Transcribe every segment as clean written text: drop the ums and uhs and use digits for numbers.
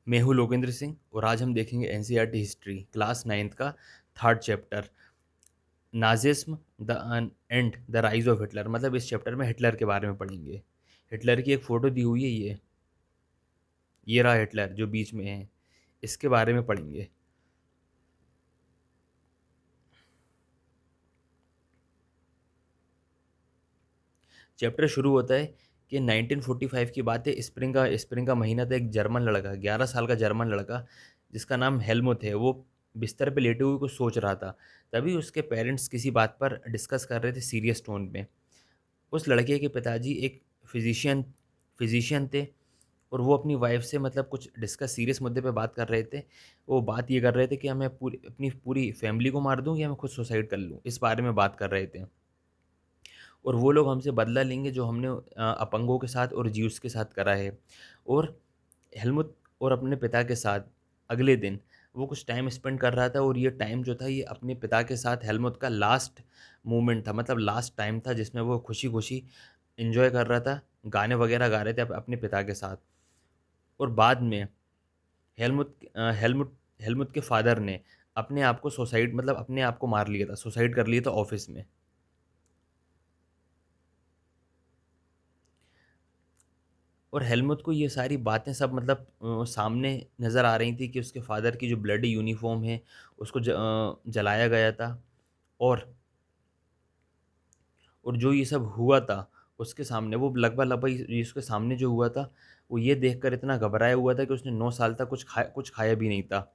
मैं हूँ लोकेंद्र सिंह और आज हम देखेंगे एनसीईआरटी हिस्ट्री क्लास 9th का 3rd chapter Nazism the end the rise of Hitler. मतलब इस चैप्टर में हिटलर के बारे में पढ़ेंगे। हिटलर की एक फ़ोटो दी हुई है, ये रहा हिटलर जो बीच में है, इसके बारे में पढ़ेंगे। चैप्टर शुरू होता है कि 1945 की बात है। स्प्रिंग का महीना था। एक जर्मन लड़का, 11 साल का जर्मन लड़का जिसका नाम हेलमुथ है, वो बिस्तर पे लेटे हुए कुछ सोच रहा था। तभी उसके पेरेंट्स किसी बात पर डिस्कस कर रहे थे सीरियस टोन में। उस लड़के के पिताजी एक फिजिशियन फिजिशियन थे और वो अपनी वाइफ से मतलब कुछ डिस्कस सीरियस मुद्दे पे बात कर रहे थे। वो बात ये कर रहे थे कि मैं अपनी पूरी फैमिली को मार दूँ या मैं खुद सुसाइड कर लूँ, इस बारे में बात कर रहे थे। और वो लोग हमसे बदला लेंगे जो हमने अपंगों के साथ और ज्यूस के साथ करा है। और हेलमुथ और अपने पिता के साथ अगले दिन वो कुछ टाइम स्पेंड कर रहा था और ये टाइम जो था ये अपने पिता के साथ हेलमुथ का लास्ट मोमेंट था, मतलब लास्ट टाइम था जिसमें वो खुशी-खुशी एन्जॉय कर रहा था, गाने वगैरह गा रहे थे अपने पिता के साथ। और बाद में हेलमुथ हेलमुथ हेलमुथ के फादर ने अपने आप को सुसाइड मतलब अपने आप को मार लिया था, सुसाइड कर लिया था ऑफ़िस में। और हेलमुथ को ये सारी बातें सब मतलब सामने नज़र आ रही थी कि उसके फादर की जो ब्लडी यूनिफ़ॉर्म है उसको जलाया गया था। और जो ये सब हुआ था उसके सामने, वो लगभग-लगभग ये उसके सामने जो हुआ था, वो ये देखकर इतना घबराया हुआ था कि उसने 9 साल तक कुछ खाया भी नहीं था।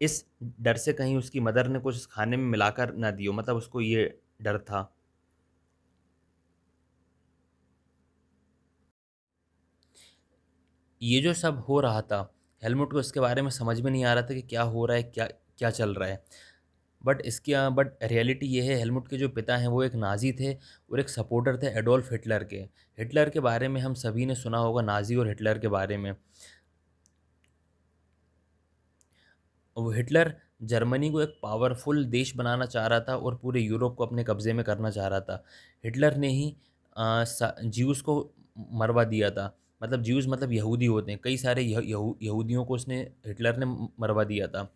इस डर से कहीं उसकी मदर ने कुछ खाने में मिलाकर ना दिया हो, मतलब उसको ये डर था। ये जो सब हो रहा था, हेलमुट को इसके बारे में समझ में नहीं आ रहा था कि क्या हो रहा है, क्या क्या चल रहा है। बट रियलिटी ये है, हेलमुट के जो पिता हैं वो एक नाज़ी थे और एक सपोर्टर थे एडोल्फ हिटलर के। हिटलर के बारे में हम सभी ने सुना होगा, नाज़ी और हिटलर के बारे में। वो हिटलर जर्मनी को एक पावरफुल देश बनाना चाह रहा था और पूरे यूरोप को अपने कब्ज़े में करना चाह रहा था। हिटलर ने ही ज्यूज़ को मरवा दिया था। मतलब ज्यूज़ मतलब यहूदी होते हैं। कई सारे यहूदियों को उसने हिटलर ने मरवा दिया था।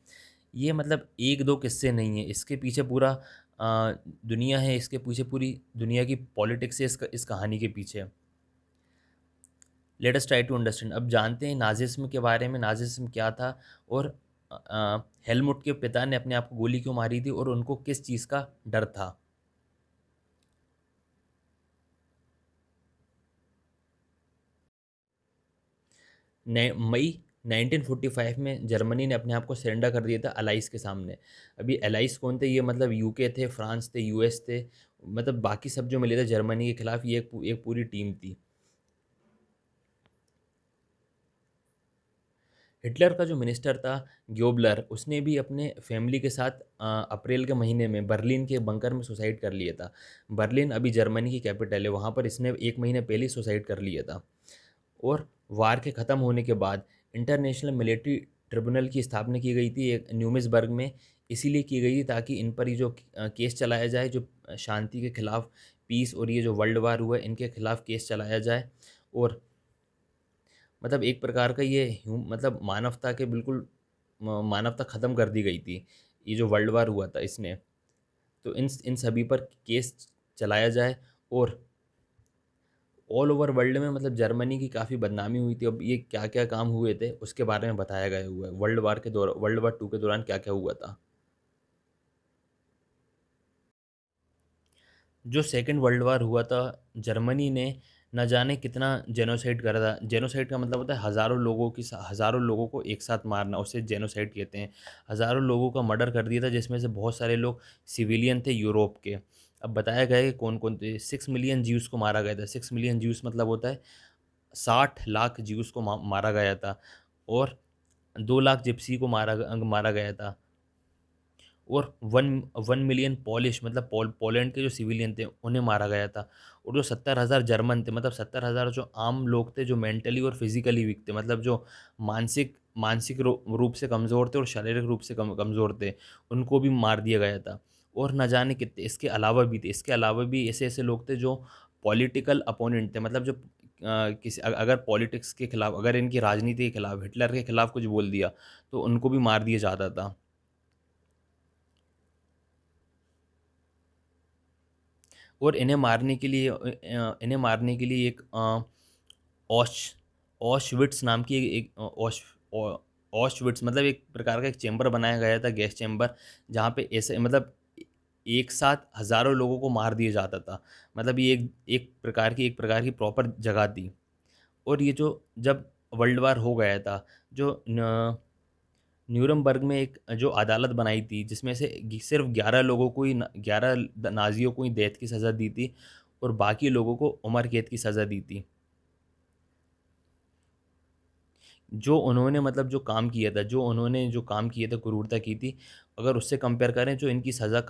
ये मतलब 1-2 किस्से नहीं हैं। इसके पीछे पूरा दुनिया है, इसके पीछे पूरी दुनिया की पॉलिटिक्स है इस कहानी के पीछे। Let us try to understand. अब जानते हैं नाज़िज़्म के बारे में, नाज़िज़्म क्या था और हेलमुट के पिता ने अपने आप को गोली क्यों मारी थी और उनको किस चीज़ का डर था। मई 1945 में जर्मनी ने अपने आप को सरेंडर कर दिया था अलाइज़ के सामने। अभी अलाइज़ कौन थे? ये मतलब यूके थे, फ्रांस थे, यूएस थे, मतलब बाकी सब जो मिले थे जर्मनी के खिलाफ, ये एक पूरी टीम थी। हिटलर का जो मिनिस्टर था ग्योबलर, उसने भी अपने फैमिली के साथ अप्रैल के महीने में बर्लिन के बंकर में सुसाइड कर लिया था। बर्लिन अभी जर्मनी की कैपिटल है, वहाँ पर इसने 1 महीने पहले ही सुसाइड कर लिया था। और वार के ख़त्म होने के बाद इंटरनेशनल मिलिट्री ट्रिब्यूनल की स्थापना की गई थी एक न्यूमिसबर्ग में। इसीलिए की गई थी ताकि इन पर ये जो केस चलाया जाए, जो शांति के खिलाफ, पीस और ये जो वर्ल्ड वार हुआ है, इनके खिलाफ केस चलाया जाए। और मतलब एक प्रकार का ये मतलब मानवता के बिल्कुल मानवता ख़त्म कर दी गई थी, ये जो वर्ल्ड वार हुआ था इसने। तो इन सभी पर केस चलाया जाए। और ऑल ओवर वर्ल्ड में मतलब जर्मनी की काफ़ी बदनामी हुई थी। अब ये क्या-क्या काम हुए थे उसके बारे में बताया गया हुआ है। वर्ल्ड वार 2 के दौरान क्या-क्या हुआ था। जो सेकंड वर्ल्ड वार हुआ था, जर्मनी ने न जाने कितना जेनोसाइड करा था। जेनोसाइड का मतलब होता है हज़ारों लोगों को एक साथ मारना, उसे जेनोसाइड कहते हैं। हज़ारों लोगों का मर्डर कर दिया था जिसमें से बहुत सारे लोग सिविलियन थे यूरोप के। अब बताया गया है कि कौन-कौन थे। 6 मिलियन ज्यूज़ को मारा गया था। 6 मिलियन ज्यूज़ मतलब होता है 60 लाख ज्यूज़ को मारा गया था। और 2 लाख जिप्सी को मारा गया था। और 1 मिलियन पॉलिश मतलब पोलैंड के जो सिविलियन थे उन्हें मारा गया था। और जो 70,000 जर्मन थे, मतलब 70,000 जो आम लोग थे जो मेंटली और फिजिकली वीक थे, मतलब जो मानसिक मानसिक रूप से कमज़ोर थे और शारीरिक रूप से कमज़ोर थे, उनको भी मार दिया गया था। और न जाने कितने इसके अलावा भी थे। इसके अलावा भी ऐसे ऐसे लोग थे जो पॉलिटिकल अपोनेंट थे, मतलब जो किसी अगर पॉलिटिक्स के खिलाफ, अगर इनकी राजनीति के खिलाफ, हिटलर के खिलाफ कुछ बोल दिया तो उनको भी मार दिया जाता था। और इन्हें मारने के लिए एक ऑश ऑशविट्स नाम की एक ऑशविट्स मतलब एक प्रकार का एक चेंबर बनाया गया था, गैस चेंबर, जहाँ पे ऐसे मतलब एक साथ हजारों लोगों को मार दिया जाता था। मतलब ये एक प्रकार की प्रॉपर जगह थी। और ये जो जब वर्ल्ड वार हो गया था, जो न्यूरमबर्ग में एक जो अदालत बनाई थी जिसमें से सिर्फ 11 लोगों को ही 11 नाजियों को ही डेथ की सज़ा दी थी और बाकी लोगों को उम्र कैद की सज़ा दी थी। जो काम किया था, क्रूरता की थी, अगर उससे कंपेयर करें, जो इनकी सज़ा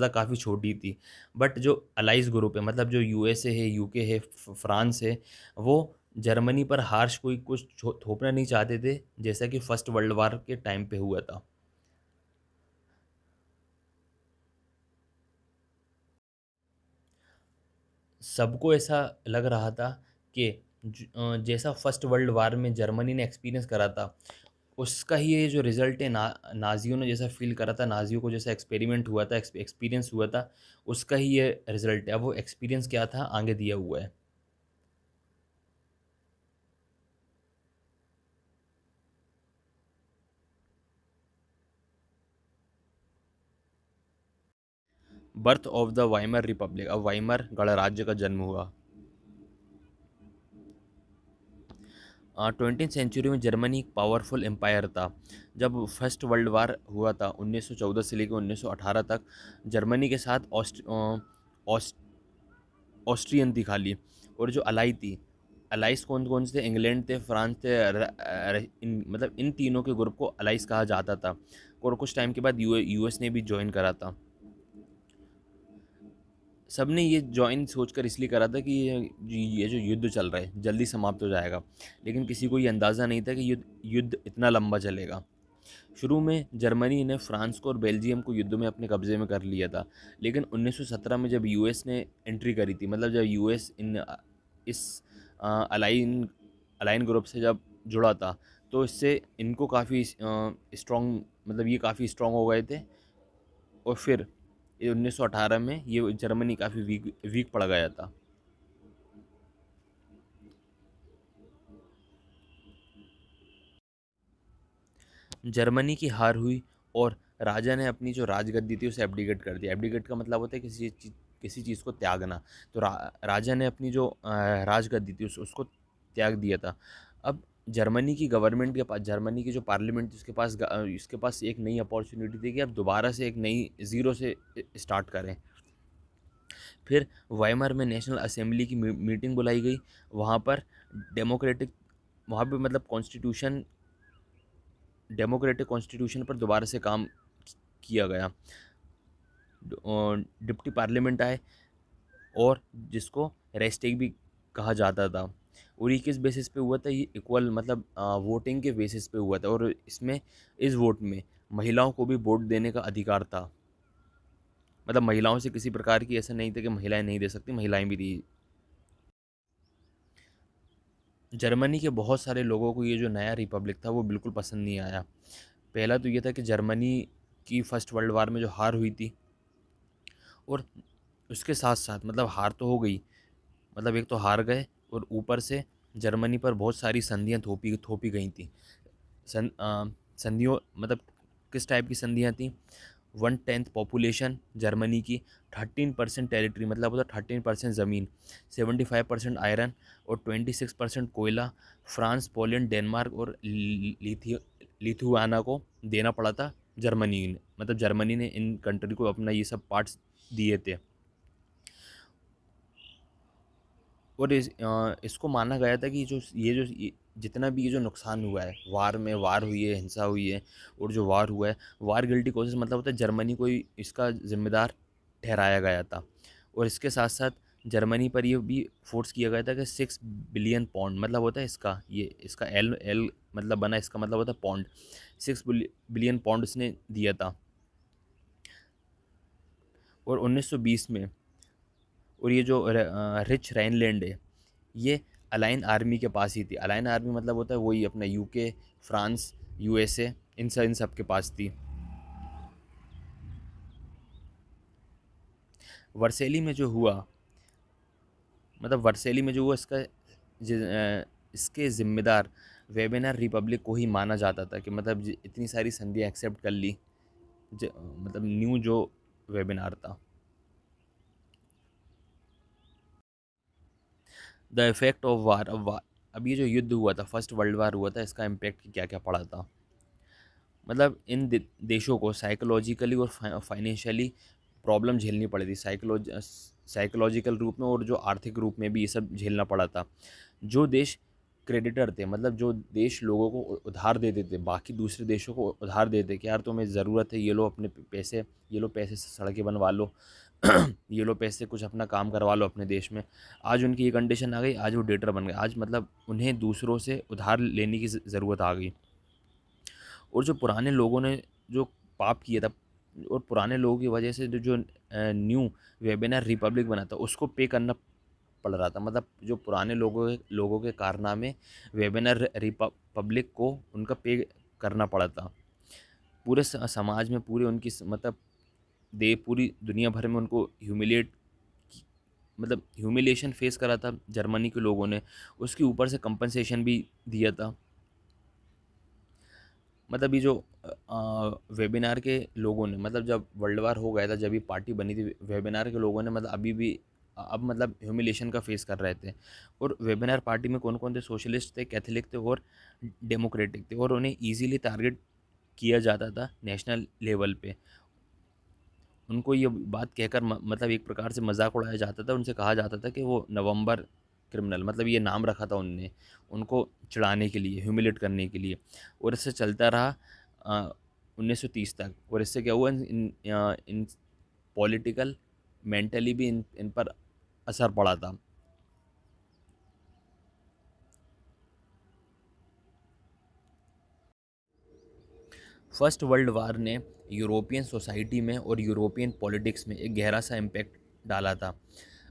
काफ़ी छोटी थी। बट जो अलाइज़ ग्रुप है, मतलब जो यूएसए है, यूके है, फ्रांस है, वो जर्मनी पर हार्श कोई कुछ थोपना नहीं चाहते थे, जैसा कि फर्स्ट वर्ल्ड वार के टाइम पे हुआ था। सबको ऐसा लग रहा था कि जैसा फर्स्ट वर्ल्ड वार में जर्मनी ने एक्सपीरियंस करा था, उसका ही ये जो रिजल्ट है, नाजियों ने जैसा फील करा था, नाजियों को जैसा एक्सपेरिमेंट हुआ था, एक्सपीरियंस हुआ था, उसका ही ये रिजल्ट है। अब वो एक्सपीरियंस क्या था आगे दिया हुआ है। Birth of the Weimar Republic, अब वाइमर गणराज्य का जन्म हुआ। 20th सेंचुरी में जर्मनी एक पावरफुल एम्पायर था। जब फर्स्ट वर्ल्ड वार हुआ था 1914 से लेकर 1918 तक, जर्मनी के साथ ऑस्ट्रियन थी खाली। और जो अलाई थी, अलाइस कौन कौन से थे, इंग्लैंड थे, फ्रांस थे, मतलब इन तीनों के ग्रुप को अलाइस कहा जाता था। और कुछ टाइम के बाद यूएस ने भी ज्वाइन करा था। सबने ये ज्वाइन सोचकर इसलिए करा था कि ये जो युद्ध चल रहा है जल्दी समाप्त हो जाएगा। लेकिन किसी को ये अंदाज़ा नहीं था कि युद्ध युद्ध इतना लंबा चलेगा। शुरू में जर्मनी ने फ्रांस को और बेल्जियम को युद्ध में अपने कब्जे में कर लिया था। लेकिन 1917 में जब यूएस ने एंट्री करी थी, मतलब जब यूएस इस अलाइन अलाइन ग्रुप से जब जुड़ा था, तो इससे इनको काफ़ी स्ट्रॉन्ग, मतलब ये काफ़ी स्ट्रॉन्ग हो गए थे। और फिर 1918 में ये जर्मनी काफ़ी वीक वीक पड़ गया था। जर्मनी की हार हुई और राजा ने अपनी जो राजगद्दी थी उसे एब्डिकेट कर दिया। एब्डिकेट का मतलब होता है किसी चीज़ को त्यागना। तो राजा ने अपनी जो राजगद्दी थी उसको त्याग दिया था। अब जर्मनी की गवर्नमेंट के पास, जर्मनी की जो पार्लियामेंट थी उसके पास एक नई अपॉर्चुनिटी थी कि अब दोबारा से एक नई ज़ीरो से स्टार्ट करें। फिर वाइमर में नेशनल असेंबली की मीटिंग बुलाई गई। वहाँ पर डेमोक्रेटिक वहाँ पे मतलब डेमोक्रेटिक कॉन्स्टिट्यूशन पर दोबारा से काम किया गया। डिप्टी पार्लियामेंट आए, और जिसको रेस्टेक भी कहा जाता था। और ये किस बेसिस पे हुआ था, ये इक्वल मतलब वोटिंग के बेसिस पे हुआ था। और इस वोट में महिलाओं को भी वोट देने का अधिकार था। मतलब महिलाओं से किसी प्रकार की ऐसा नहीं था कि महिलाएं नहीं दे सकती, महिलाएं भी दी। जर्मनी के बहुत सारे लोगों को ये जो नया रिपब्लिक था वो बिल्कुल पसंद नहीं आया। पहला तो ये था कि जर्मनी की फर्स्ट वर्ल्ड वार में जो हार हुई थी, और उसके साथ साथ मतलब हार तो हो गई, मतलब एक तो हार गए, और ऊपर से जर्मनी पर बहुत सारी संधियाँ थोपी थोपी गई थी। संधियों मतलब किस टाइप की संधियाँ थी? 1/10 पॉपुलेशन जर्मनी की, 13% टेरिटरी मतलब होता 13% ज़मीन, 75% आयरन और 26% कोयला, फ्रांस, पोलैंड, डेनमार्क और लिथुआना को देना पड़ा था जर्मनी ने। मतलब जर्मनी ने इन कंट्री को अपना ये सब पार्ट्स दिए थे। और इसको माना गया था कि जितना भी ये जो नुकसान हुआ है, वार हुई है, हिंसा हुई है, और जो वार हुआ है, वार गिल्टी कोशिश मतलब होता है जर्मनी को ही इसका जिम्मेदार ठहराया गया था। और इसके साथ साथ जर्मनी पर ये भी फोर्स किया गया था कि 6 बिलियन पाउंड, मतलब होता है इसका एल एल मतलब बना, इसका मतलब होता है पाउंड, 6 बिलियन पाउंड इसने दिया था। और 1920 में, और ये जो रिच राइनलैंड है, ये अलाइन आर्मी के पास ही थी। अलाइन आर्मी मतलब होता है वही अपना यूके, फ्रांस, यूएसए, इन सब के पास थी। वर्सेली में जो हुआ, मतलब वर्सेली में जो हुआ इसके ज़िम्मेदार वेबिनार रिपब्लिक को ही माना जाता था कि मतलब इतनी सारी संधियाँ एक्सेप्ट कर ली, मतलब न्यू जो वेबिनार था। The effect of war. अब ये जो युद्ध हुआ था, फर्स्ट वर्ल्ड वार हुआ था, इसका इम्पैक्ट क्या क्या पड़ा था। मतलब इन देशों को साइकोलॉजिकली और फाइनेंशियली प्रॉब्लम झेलनी पड़ी थी, साइकोलॉजिकल रूप में और जो आर्थिक रूप में भी ये सब झेलना पड़ा था। जो देश क्रेडिटर थे, मतलब जो देश लोगों को उधार दे देते, बाकी दूसरे देशों को उधार देते कि यार तुम्हें ज़रूरत है, ये लो अपने पैसे, ये लो पैसे से सड़कें बनवा लो ये लो पैसे कुछ अपना काम करवा लो अपने देश में। आज उनकी ये कंडीशन आ गई, आज वो डेटर बन गए, आज मतलब उन्हें दूसरों से उधार लेने की ज़रूरत आ गई। और जो पुराने लोगों ने जो पाप किया था, और पुराने लोगों की वजह से जो न्यू वेबिनार रिपब्लिक बना था उसको पे करना पड़ रहा था। मतलब जो पुराने लोगों के कारनामे वेबिनार रिपब्लिक को उनका पे करना पड़ा था। पूरे समाज में पूरे उनकी मतलब पूरी दुनिया भर में उनको मतलब ह्यूमिलेशन फेस करा था जर्मनी के लोगों ने। उसके ऊपर से कंपनसेशन भी दिया था। मतलब ये जो वेबिनार के लोगों ने, मतलब जब वर्ल्ड वार हो गया था, जब ये पार्टी बनी थी, वेबिनार के लोगों ने मतलब अभी भी अब मतलब ह्यूमिलेशन का फेस कर रहे थे। और वेबिनार पार्टी में कौन कौन थे? सोशलिस्ट थे, कैथलिक थे और डेमोक्रेटिक थे, और उन्हें इजीली टारगेट किया जाता था नेशनल लेवल पे। उनको ये बात कहकर मतलब एक प्रकार से मजाक उड़ाया जाता था, उनसे कहा जाता था कि वो नवंबर क्रिमिनल, मतलब ये नाम रखा था उनने उनको चिढ़ाने के लिए, ह्यूमिलेट करने के लिए। और इससे चलता रहा 1930 तक। और इससे क्या हुआ, इन पॉलिटिकल मेंटली भी इन पर असर पड़ा था। फर्स्ट वर्ल्ड वार ने यूरोपियन सोसाइटी में और यूरोपियन पॉलिटिक्स में एक गहरा सा इम्पैक्ट डाला था।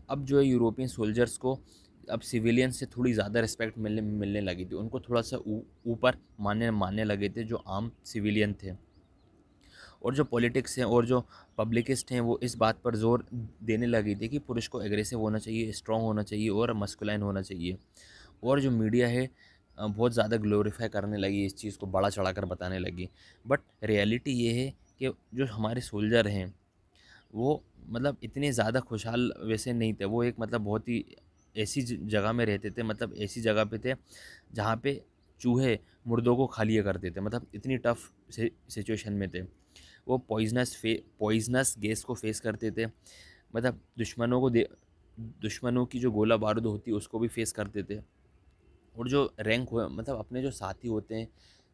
अब जो है यूरोपियन सोल्जर्स को अब सिविलियन से थोड़ी ज़्यादा रिस्पेक्ट मिलने मिलने लगी थी। उनको थोड़ा सा ऊपर मानने मानने लगे थे जो आम सिविलियन थे। और जो पॉलिटिक्स हैं और जो पब्लिकिस्ट हैं वो इस बात पर जोर देने लगी थी कि पुरुष को एग्रेसिव होना चाहिए, स्ट्रांग होना चाहिए और मस्कुलाइन होना चाहिए। और जो मीडिया है बहुत ज़्यादा ग्लोरीफाई करने लगी, इस चीज़ को बड़ा चढ़ाकर बताने लगी। बट रियलिटी ये है कि जो हमारे सोल्जर हैं वो मतलब इतने ज़्यादा खुशहाल वैसे नहीं थे। वो एक मतलब बहुत ही ऐसी जगह में रहते थे, मतलब ऐसी जगह पे थे जहाँ पे चूहे मुर्दों को खा लिया करते थे। मतलब इतनी टफ सिचुएशन में थे वो। पॉइजनस गैस को फेस करते थे। मतलब दुश्मनों की जो गोला बारूद होती है उसको भी फेस करते थे। और जो रैंक हुआ, मतलब अपने जो साथी होते हैं,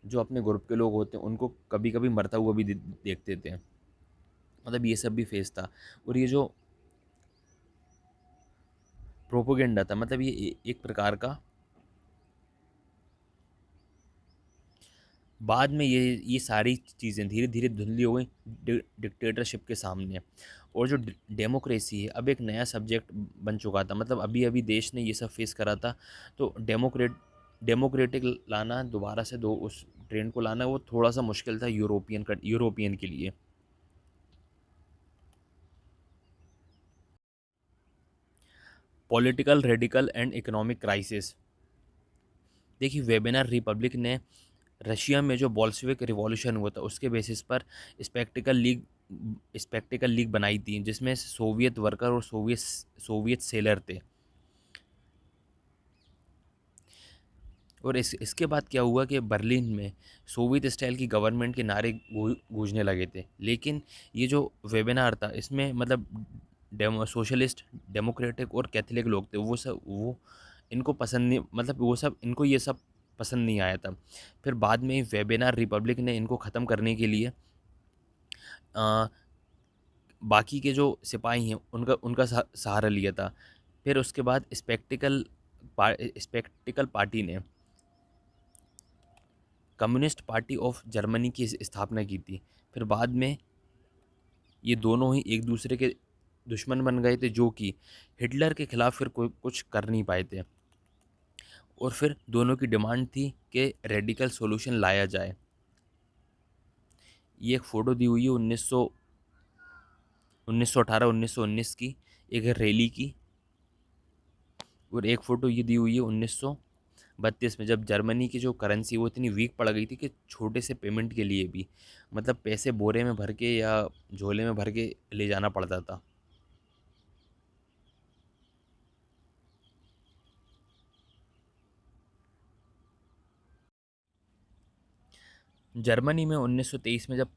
जो अपने ग्रुप के लोग होते हैं, उनको कभी कभी मरता हुआ भी देखते थे। मतलब ये सब भी फेस था। और ये जो प्रोपोगेंडा था, मतलब ये एक प्रकार का, बाद में ये सारी चीज़ें धीरे धीरे धुंधली हो गई डिक्टेटरशिप के सामने। और जो डेमोक्रेसी है अब एक नया सब्जेक्ट बन चुका था। मतलब अभी अभी देश ने ये सब फेस करा था। तो डेमोक्रेटिक लाना दोबारा से दो उस ट्रेंड को लाना वो थोड़ा सा मुश्किल था यूरोपियन के लिए। Political radical and economic crisis. देखिए वेबिनार रिपब्लिक ने रशिया में जो बॉल्शेविक रिवॉल्यूशन हुआ था उसके बेसिस पर स्पेक्टिकल लीग स्पेक्टिकल लीग बनाई थी, जिसमें सोवियत वर्कर और सोवियत सेलर थे। और इसके बाद क्या हुआ कि बर्लिन में सोवियत स्टाइल की गवर्नमेंट के नारे गूंजने लगे थे। लेकिन ये जो वेबिनार था इसमें मतलब सोशलिस्ट, डेमोक्रेटिक और कैथलिक लोग थे, वो इनको पसंद नहीं, मतलब वो सब इनको ये सब पसंद नहीं आया था। फिर बाद में वेबिनार रिपब्लिक ने इनको ख़त्म करने के लिए अ, बाकी के जो सिपाही हैं उनका उनका सहारा लिया था। फिर उसके बाद स्पेक्टिकल पार्टी ने कम्युनिस्ट पार्टी ऑफ जर्मनी की स्थापना की थी। फिर बाद में ये दोनों ही एक दूसरे के दुश्मन बन गए थे, जो कि हिटलर के खिलाफ फिर कोई कुछ कर नहीं पाए थे। और फिर दोनों की डिमांड थी कि रेडिकल सॉल्यूशन लाया जाए। ये एक फ़ोटो दी हुई है 1918 1919 की, एक रैली की। और एक फ़ोटो ये दी हुई है 1932 में, जब जर्मनी की जो करेंसी वो इतनी वीक पड़ गई थी कि छोटे से पेमेंट के लिए भी मतलब पैसे बोरे में भर के या झोले में भर के ले जाना पड़ता था। जर्मनी में 1923 में जब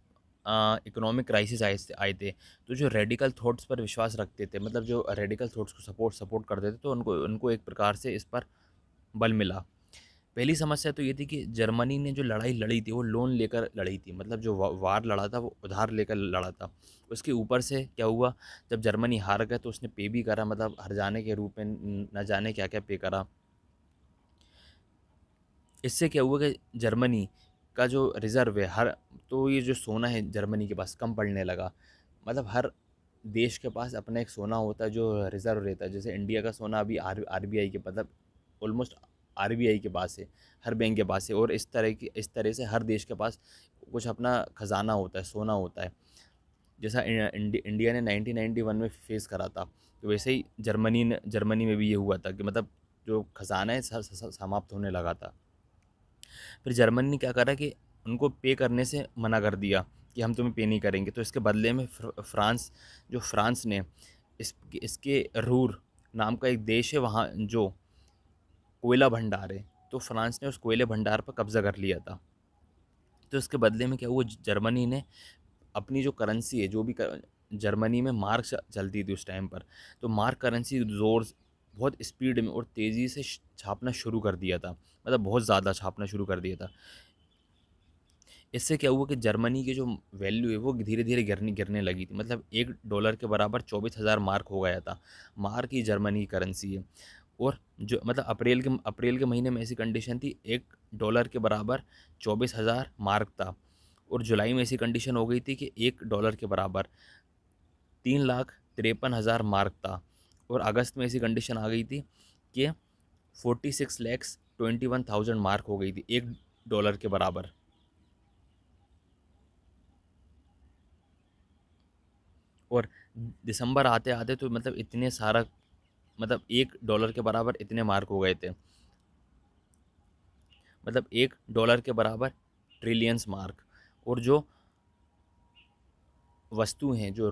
इकोनॉमिक क्राइसिस आए थे, तो जो रेडिकल थॉट्स पर विश्वास रखते थे, मतलब जो रेडिकल थॉट्स को सपोर्ट सपोर्ट करते थे, तो उनको उनको एक प्रकार से इस पर बल मिला। पहली समस्या तो ये थी कि जर्मनी ने जो लड़ाई लड़ी थी वो लोन लेकर लड़ी थी, मतलब जो वार लड़ा था वो उधार लेकर लड़ा था। उसके ऊपर से क्या हुआ, जब जर्मनी हार गया तो उसने पे भी करा, मतलब हर जाने के रूप में न जाने क्या क्या पे करा। इससे क्या हुआ कि जर्मनी का जो रिज़र्व है हर, तो ये जो सोना है जर्मनी के पास कम पड़ने लगा। मतलब हर देश के पास अपना एक सोना होता है जो रिज़र्व रहता है। जैसे इंडिया का सोना अभी आरबीआई के, मतलब ऑलमोस्ट आरबीआई के पास है, हर बैंक के पास है। और इस तरह से हर देश के पास कुछ अपना खजाना होता है, सोना होता है। जैसा इंडिया ने 1991 में फेस करा था, तो वैसे ही जर्मनी में भी ये हुआ था कि मतलब जो खजाना है समाप्त होने लगा था। फिर जर्मनी ने क्या करा कि उनको पे करने से मना कर दिया कि हम तुम्हें पे नहीं करेंगे। तो इसके बदले में फ्रांस ने इसके रूर नाम का एक देश है वहाँ जो कोयला भंडार है, तो फ्रांस ने उस कोयले भंडार पर कब्जा कर लिया था। तो इसके बदले में क्या हुआ, जर्मनी ने अपनी जो करेंसी है, जो भी जर्मनी में मार्क चलती थी उस टाइम पर, तो मार्क करेंसी जोर बहुत स्पीड में और तेज़ी से छापना शुरू कर दिया था, मतलब बहुत ज़्यादा छापना शुरू कर दिया था। इससे क्या हुआ कि जर्मनी की जो वैल्यू है वो धीरे धीरे गिरने गिरने लगी थी। मतलब $1 के बराबर 24,000 मार्क हो गया था। मार्क ही जर्मनी की करेंसी है। और जो मतलब अप्रैल के महीने में ऐसी कंडीशन थी, $1 के बराबर 24,000 मार्क था। और जुलाई में ऐसी कंडीशन हो गई थी कि $1 के बराबर 3,53,000 मार्क था। और अगस्त में ऐसी कंडीशन आ गई थी कि 46,21,000 मार्क हो गई थी $1 के बराबर। और दिसंबर आते आते तो मतलब इतने सारा, मतलब $1 के बराबर इतने मार्क हो गए थे। मतलब $1 के बराबर ट्रिलियंस मार्क। और जो वस्तु हैं, जो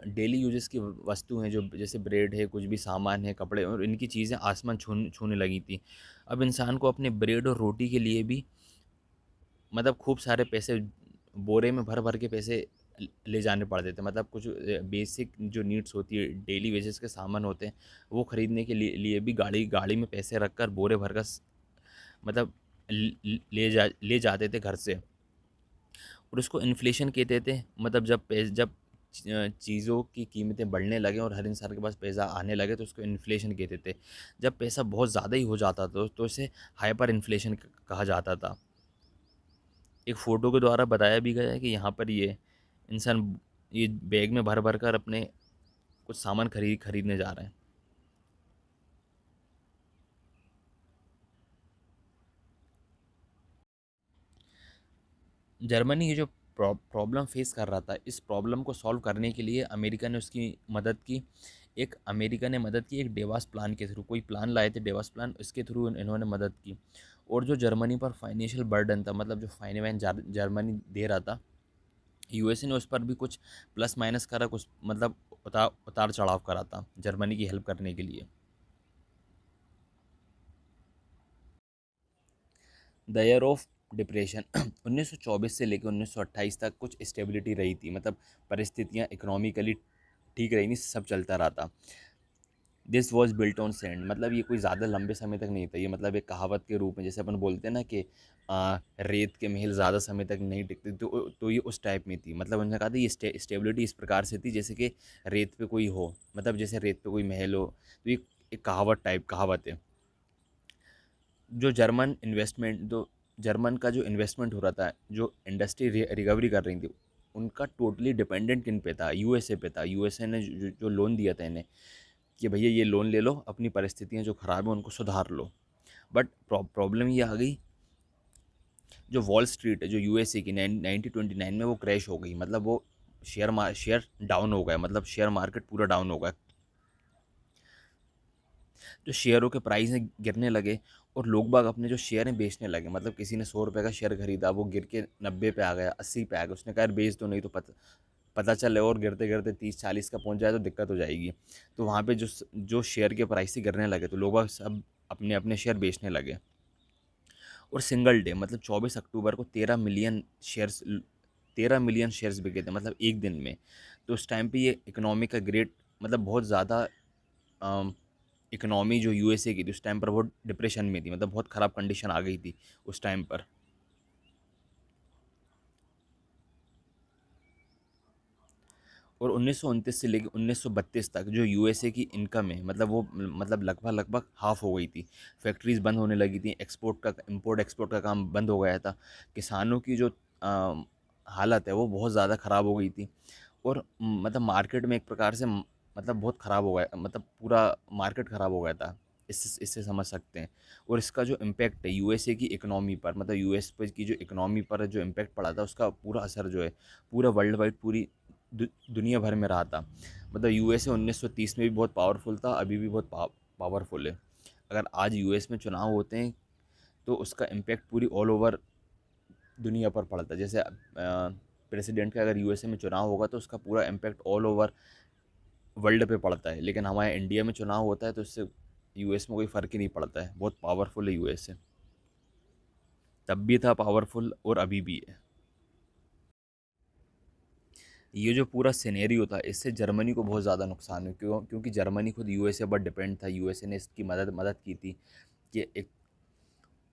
डेली यूजेस की वस्तु हैं, जो जैसे ब्रेड है, कुछ भी सामान है, कपड़े, और इनकी चीज़ें आसमान छूने लगी थी। अब इंसान को अपने ब्रेड और रोटी के लिए भी मतलब खूब सारे पैसे, बोरे में भर भर के पैसे ले जाने पड़ते थे। मतलब कुछ बेसिक जो नीड्स होती है, डेली बेसिस के सामान होते हैं, वो खरीदने के लिए भी गाड़ी गाड़ी में पैसे रख कर बोरे भर कर मतलब ले जाते थे घर से। और उसको इन्फ्लेशन कहते थे। मतलब जब चीज़ों की कीमतें बढ़ने लगे और हर इंसान के पास पैसा आने लगे तो उसको इन्फ्लेशन कहते थे। जब पैसा बहुत ज़्यादा ही हो जाता था तो इसे हाइपर इन्फ्लेशन कहा जाता था। एक फ़ोटो के द्वारा बताया भी गया है कि यहाँ पर ये इंसान ये बैग में भर भर कर अपने कुछ सामान खरीदने जा रहे हैं। जर्मनी ये जो प्रॉब्लम फेस कर रहा था, इस प्रॉब्लम को सॉल्व करने के लिए अमेरिका ने उसकी मदद की। अमेरिका ने मदद की एक डेवास प्लान के थ्रू, कोई प्लान लाए थे डेवास प्लान, इसके थ्रू इन्होंने मदद की। और जो जर्मनी पर फाइनेंशियल बर्डन था, मतलब जो फाइनेंस जर्मनी दे रहा था, यूएसए ने उस पर भी कुछ प्लस माइनस करा, कुछ मतलब उतार चढ़ाव करा था जर्मनी की हेल्प करने के लिए। द ईयर ऑफ डिप्रेशन 1924 से लेकर 1928 तक कुछ स्टेबिलिटी रही थी, मतलब परिस्थितियाँ इकोनॉमिकली ठीक रही नहीं, सब चलता रहा था। This was built on sand, मतलब ये कोई ज़्यादा लंबे समय तक नहीं था। ये मतलब एक कहावत के रूप में, जैसे अपन बोलते हैं ना कि रेत के महल ज़्यादा समय तक नहीं टिकते, तो ये उस टाइप में थी। मतलब उन्होंने कहा था ये स्टेबिलिटी इस प्रकार से थी जैसे कि रेत पे कोई हो, मतलब जैसे रेत पे कोई महल हो। तो ये एक कहावत है। जो जर्मन का जो इन्वेस्टमेंट हो रहा था, जो इंडस्ट्री रिकवरी कर रही थी, उनका टोटली डिपेंडेंट किन पे था, यूएसए पे था। यूएसए ने जो लोन दिया था इन्हें कि भैया ये लोन ले लो, अपनी परिस्थितियाँ जो ख़राब हैं उनको सुधार लो। बट प्रॉब्लम ये आ गई, जो वॉल स्ट्रीट है जो यूएसए की 1929 में वो क्रैश हो गई, मतलब वो शेयर डाउन हो गया, मतलब शेयर मार्केट पूरा डाउन हो गया। जो शेयरों के प्राइस हैं गिरने लगे, और लोग बाग अपने जो शेयर हैं बेचने लगे। मतलब किसी ने 100 रुपये का शेयर खरीदा, वो गिर के 90 पे आ गया, 80 पे आ गया, उसने कहा यार बेच दो, नहीं तो पता पता चले और गिरते गिरते 30-40 का पहुंच जाए तो दिक्कत हो जाएगी। तो वहाँ पे जो जो शेयर के प्राइस ही गिरने लगे, तो लोग बाग सब अपने अपने शेयर बेचने लगे। और सिंगल डे मतलब 24 अक्टूबर को 13 मिलियन शेयर्स बिके थे, मतलब एक दिन में। तो उस टाइम पे ये इकोनॉमी का ग्रेट, मतलब बहुत ज़्यादा इकोनॉमी जो यूएसए की थी उस टाइम पर बहुत डिप्रेशन में थी, मतलब बहुत ख़राब कंडीशन आ गई थी उस टाइम पर। और 1929 से लेकर 1932 तक जो यूएसए की इनकम है, मतलब वो मतलब लगभग लगभग हाफ हो गई थी। फैक्ट्रीज बंद होने लगी थी, एक्सपोर्ट का इंपोर्ट एक्सपोर्ट का काम बंद हो गया था। किसानों की जो हालत है वो बहुत ज़्यादा ख़राब हो गई थी। और मतलब मार्केट में एक प्रकार से मतलब बहुत ख़राब हो गया, मतलब पूरा मार्केट ख़राब हो गया था। इससे समझ सकते हैं। और इसका जो इम्पैक्ट है यूएसए की इकोनॉमी पर, मतलब यूएस पर की जो इकोनॉमी पर जो इम्पैक्ट पड़ा था, उसका पूरा असर जो है पूरा वर्ल्ड वाइड पूरी दुनिया भर में रहा था। मतलब यूएसए 1930 में भी बहुत पावरफुल था, अभी भी बहुत पावरफुल है। अगर आज यूएस में चुनाव होते हैं तो उसका इम्पैक्ट पूरी ऑल ओवर दुनिया पर पड़ता है। जैसे प्रेसिडेंट का अगर यूएसए में चुनाव होगा तो उसका पूरा इम्पैक्ट ऑल ओवर वर्ल्ड पे पड़ता है, लेकिन हमारे इंडिया में चुनाव होता है तो इससे यूएस में कोई फ़र्क ही नहीं पड़ता है। बहुत पावरफुल है यूएसए, तब भी था पावरफुल और अभी भी है। ये जो पूरा सिनेरियो था, इससे जर्मनी को बहुत ज़्यादा नुकसान है, क्योंकि जर्मनी खुद यूएसए पर डिपेंड था, यूएसए ने इसकी मदद मदद की थी कि एक।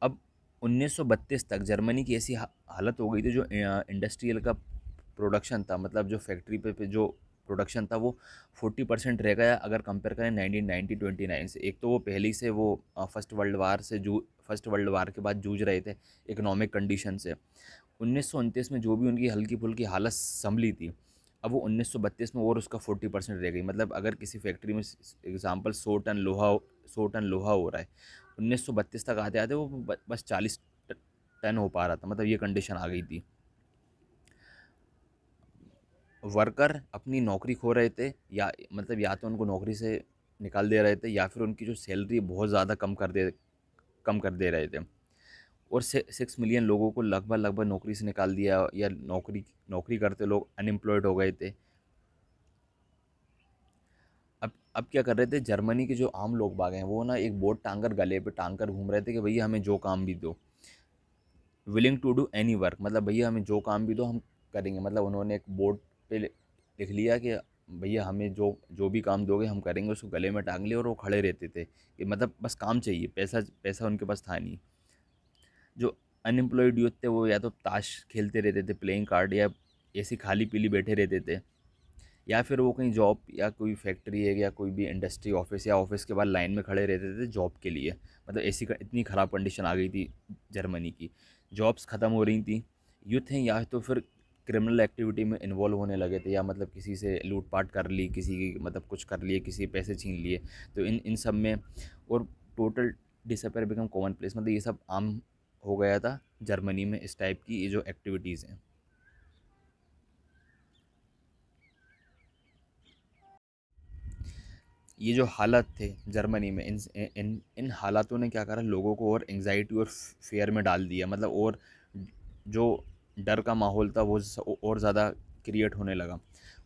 अब 1932 तक जर्मनी की ऐसी हालत हो गई थी, जो इंडस्ट्रियल का प्रोडक्शन था, मतलब जो फैक्ट्री पे जो प्रोडक्शन था वो 40% रह गया अगर कंपेयर करें 1929 से। एक तो वो पहले ही से वो फर्स्ट वर्ल्ड वार के बाद जूझ रहे थे इकोनॉमिक कंडीशन से। 1929 में जो भी उनकी हल्की फुल्की हालत संभली थी, अब वो 1932 में और उसका 40% रह गई। मतलब अगर किसी फैक्ट्री में एग्जांपल 100 टन लोहा हो रहा है, 1932 तक आते आते वो बस 40 टन हो पा रहा था, मतलब ये कंडीशन आ गई थी। वर्कर अपनी नौकरी खो रहे थे, या मतलब या तो उनको नौकरी से निकाल दे रहे थे, या फिर उनकी जो सैलरी बहुत ज़्यादा कम कर दे रहे थे। और 6 मिलियन लोगों को लगभग लगभग नौकरी से निकाल दिया, या नौकरी नौकरी करते लोग अनएम्प्लॉयड हो गए थे। अब क्या कर रहे थे जर्मनी के जो आम लोग बाग हैं, वो ना एक बोर्ड टांग कर गले पे टांग कर घूम रहे थे कि भैया हमें जो काम भी दो, willing to do any work, मतलब भैया हमें जो काम भी दो हम करेंगे। मतलब उन्होंने एक बोर्ड पे लिख लिया कि भैया हमें जो जो भी काम दोगे हम करेंगे, उसको गले में टांग लिया और वो खड़े रहते थे कि मतलब बस काम चाहिए, पैसा पैसा उनके पास था नहीं। जो अनएम्प्लॉयड यूथ थे वो या तो ताश खेलते रहते थे, प्लेइंग कार्ड, या ऐसी खाली पीली बैठे रहते थे, या फिर वो कहीं जॉब या कोई फैक्ट्री है या कोई भी इंडस्ट्री ऑफिस या ऑफिस के बाद लाइन में खड़े रहते थे जॉब के लिए। मतलब इतनी ख़राब कंडीशन आ गई थी जर्मनी की, जॉब्स ख़त्म हो रही थी। यूथ हैं या तो फिर क्रिमिनल एक्टिविटी में इन्वॉल्व होने लगे थे, या मतलब किसी से लूटपाट कर ली, किसी की मतलब कुछ कर लिए, किसी के पैसे छीन लिए, तो इन इन सब में। और total disappear become common place, मतलब ये सब आम हो गया था जर्मनी में, इस टाइप की ये जो एक्टिविटीज़ हैं। ये जो हालात थे जर्मनी में, इन इन इन हालातों ने क्या करा, लोगों को और एंग्जाइटी और फेयर में डाल दिया। मतलब और जो डर का माहौल था वो और ज़्यादा क्रिएट होने लगा।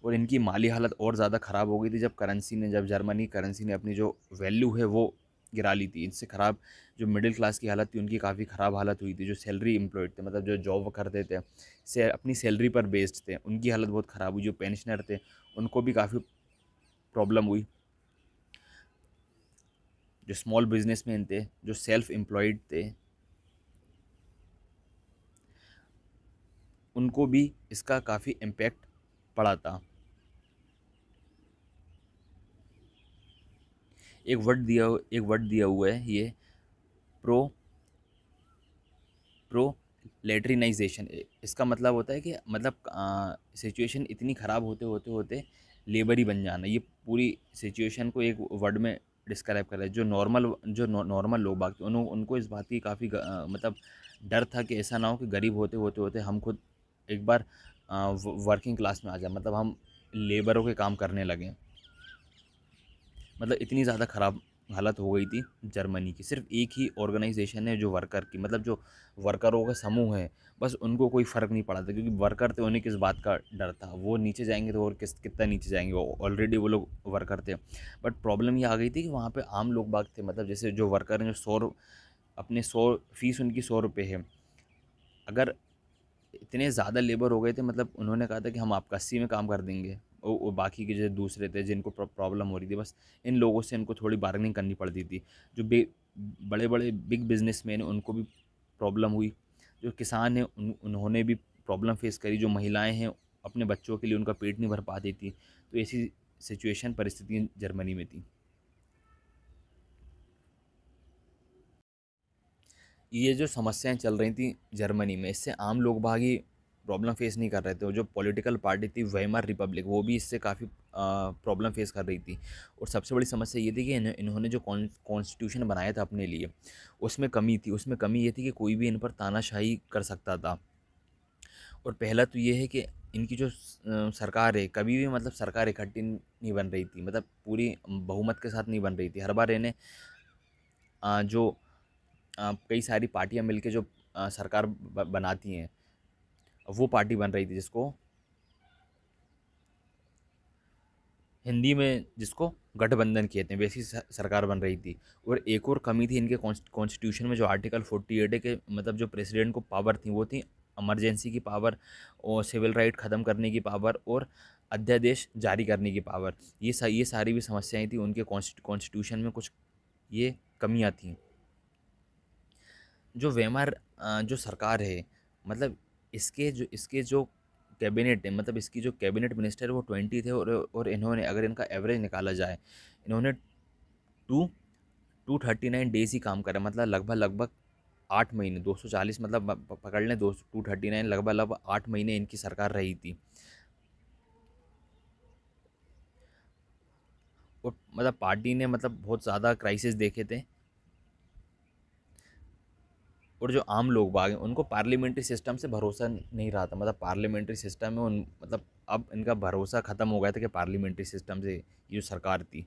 और इनकी माली हालत और ज़्यादा ख़राब हो गई थी जब जर्मनी करेंसी ने अपनी जो वैल्यू है वो गिरा ली थी। इनसे ख़राब जो मिडिल क्लास की हालत थी, उनकी काफ़ी ख़राब हालत हुई थी। जो सैलरी एम्प्लॉयड थे, मतलब जो जॉब करते थे, से अपनी सैलरी पर बेस्ड थे, उनकी हालत बहुत ख़राब हुई। जो पेंशनर थे उनको भी काफ़ी प्रॉब्लम हुई। जो स्मॉल बिजनेसमैन थे, जो सेल्फ एम्प्लॉयड थे, उनको भी इसका काफ़ी इम्पेक्ट पड़ा था। एक वर्ड दिया हुआ है ये, प्रो प्रो लेटरिनाइजेशन। इसका मतलब होता है कि मतलब सिचुएशन इतनी ख़राब होते होते होते लेबर ही बन जाना। ये पूरी सिचुएशन को एक वर्ड में डिस्क्राइब कर रहे हैं। जो नॉर्मल लोग बाग थे उनको इस बात की काफ़ी मतलब डर था कि ऐसा ना हो कि गरीब होते होते होते हम खुद एक बार वर्किंग क्लास में आ जाए, मतलब हम लेबरों के काम करने लगें। मतलब इतनी ज़्यादा ख़राब हालत हो गई थी जर्मनी की। सिर्फ एक ही ऑर्गेनाइजेशन है जो वर्कर की, मतलब जो वर्करों का समूह है, बस उनको कोई फ़र्क नहीं पड़ा था, क्योंकि वर्कर थे, उन्हें किस बात का डर था। वो नीचे जाएंगे तो और कितना नीचे जाएंगे, वो ऑलरेडी वो लोग वर्कर थे। बट प्रॉब्लम ये आ गई थी कि वहाँ पे आम लोग बाग थे, मतलब जैसे जो वर्कर हैं, जो अपने 100 फीस उनकी 100 रुपये है। अगर इतने ज़्यादा लेबर हो गए थे, मतलब उन्होंने कहा था कि हम आपका 80 में काम कर देंगे। वो बाकी के जो दूसरे थे जिनको प्रॉब्लम हो रही थी, बस इन लोगों से इनको थोड़ी बार्गेनिंग करनी पड़ती थी। जो बड़े बड़े बिग बिजनेसमैन हैं उनको भी प्रॉब्लम हुई। जो किसान हैं उन्होंने भी प्रॉब्लम फेस करी। जो महिलाएं हैं अपने बच्चों के लिए उनका पेट नहीं भर पाती थी। तो ऐसी सिचुएशन परिस्थिति जर्मनी में थी। ये जो समस्याएं चल रही थी जर्मनी में, इससे आम लोग बाग ही प्रॉब्लम फेस नहीं कर रहे थे। और जो पॉलिटिकल पार्टी थी वेमर रिपब्लिक, वो भी इससे काफ़ी प्रॉब्लम फेस कर रही थी। और सबसे बड़ी समस्या ये थी कि इन्होंने जो कॉन्स्टिट्यूशन बनाया था अपने लिए, उसमें कमी थी। उसमें कमी ये थी कि कोई भी इन पर तानाशाही कर सकता था। और पहला तो ये है कि इनकी जो सरकार है, कभी भी मतलब सरकार इकट्ठी नहीं बन रही थी, मतलब पूरी बहुमत के साथ नहीं बन रही थी। हर बार इन्हें जो कई सारी पार्टियां मिलके जो सरकार बनाती हैं, वो पार्टी बन रही थी जिसको गठबंधन कहते हैं, वैसी सरकार बन रही थी। और एक और कमी थी इनके कॉन्स्टिट्यूशन में, जो आर्टिकल 48 है, के मतलब जो प्रेसिडेंट को पावर थी वो थी इमरजेंसी की पावर, और सिविल राइट ख़त्म करने की पावर, और अध्यादेश जारी करने की पावर। ये सारी भी समस्याएं थी उनके कॉन्स्टिट्यूशन में, कुछ ये कमियां थी। जो वेमर जो सरकार है, मतलब इसके जो कैबिनेट है, मतलब इसकी जो कैबिनेट मिनिस्टर है वो 20 थे। और इन्होंने, अगर इनका एवरेज निकाला जाए, इन्होंने टू 239 डेज ही काम करा, मतलब लगभग लगभग 8 महीने, 240, मतलब पकड़ लें 239, लगभग लगभग 8 महीने इनकी सरकार रही थी। और मतलब पार्टी ने मतलब बहुत ज़्यादा क्राइसिस देखे थे। और जो आम लोग बाग हैं उनको पार्लियामेंट्री सिस्टम से भरोसा नहीं रहा था, मतलब पार्लियामेंट्री सिस्टम में उन मतलब अब इनका भरोसा ख़त्म हो गया था कि पार्लियामेंट्री सिस्टम से ये जो सरकार थी।